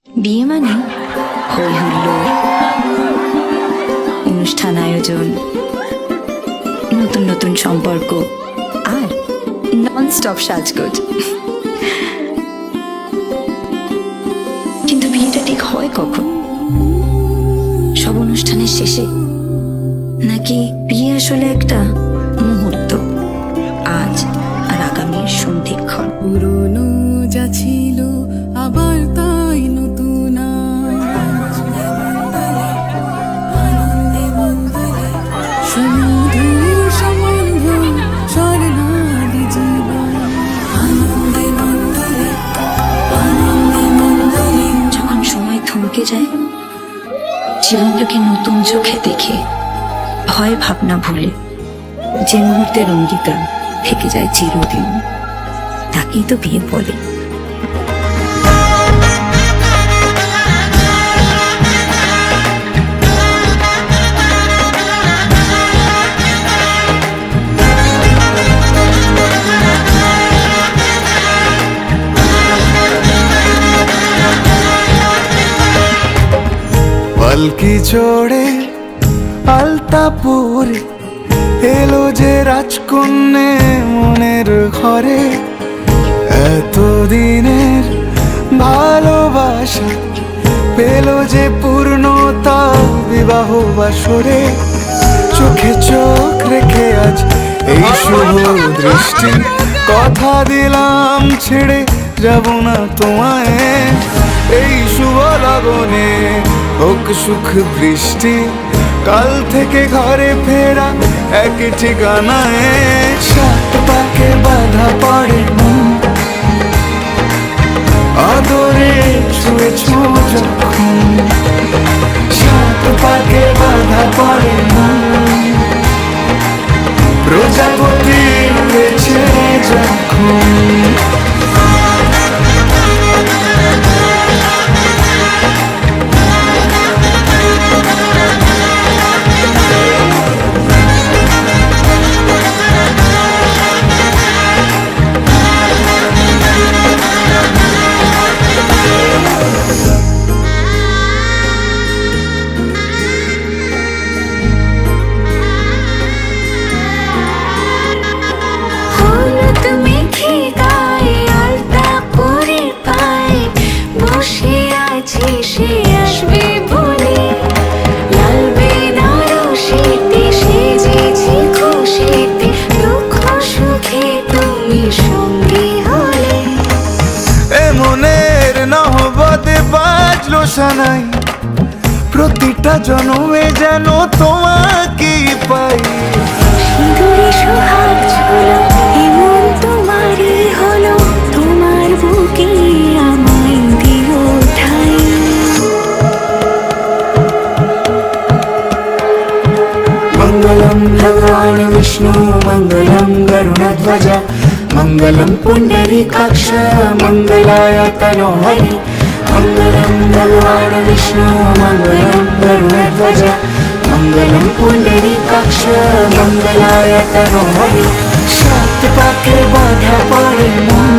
বিয়ে মানে হই হুল্লোড়, অনুষ্ঠান আয়োজন, নতুন নতুন সম্পর্ক আর নন স্টপ সাজগোজ। কিন্তু বিয়েটা ঠিক হয় কখন? সব অনুষ্ঠানের শেষে, নাকি বিয়ে আসলে একটা মুহূর্ত, আজ আর আগামীর সন্ধিক্ষণ? পুরনো যা ছিল আবার তাই নতুন আজ। আনন্দে মঙ্গলে সুমধুর সম্বন্ধ স্বর্ণালী জীবন। আনন্দে মঙ্গলে আনন্দে মঙ্গলে। যখন সময় থমকে যায়, জীবনটাকে নতুন চোখে দেখে, ভয় ভাবনা ভুলে যে মুহূর্তের অঙ্গীকার থেকে যায় চিরদিন, তাকেই তো বিয়ে বলে। পালকি চড়ে আলতাপুরে এলো যে রাজকন্যে মনের ঘরে। এতদিনের ভালোবাসা পেল যে পূর্ণতা বিবাহ বাসরে। চোখে চোখ রেখে আজ এই শুভ দৃষ্টি, কথা দিলাম ছেড়ে যাব না তোমায়। এই শুভ লগনে হোক সুখ বৃষ্টি, কাল থেকে ঘরে ফেরা এক ঠিকানায়। সাত পাকে বাধা পড়ে মন, আদরে ছুঁয়েছ যখন। সাত পাকে বাধা পড়ে মন, প্রজাপতি উড়েছে যখন। সানাই প্রতিটা জন্মে যেন তোমাকে পাই। সিঁদুরে সোহাগ ঝুলো এমন তোমারই হলো, তোমার বুকে আমায় দিও ঠাই। মঙ্গলম ভগবান বিষ্ণু মঙ্গলম গরুড়ধ্বজ মঙ্গলম পুণ্ডরীকাক্ষ মঙ্গলায় তনোহরি। মঙ্গলম ভগবান বিষ্ণু মঙ্গলম গরুড়ধ্বজ মঙ্গলম পুণ্ডরীকাক্ষ মঙ্গলায় তনোহরি। সাত পাকে বাধা পড়ে মন,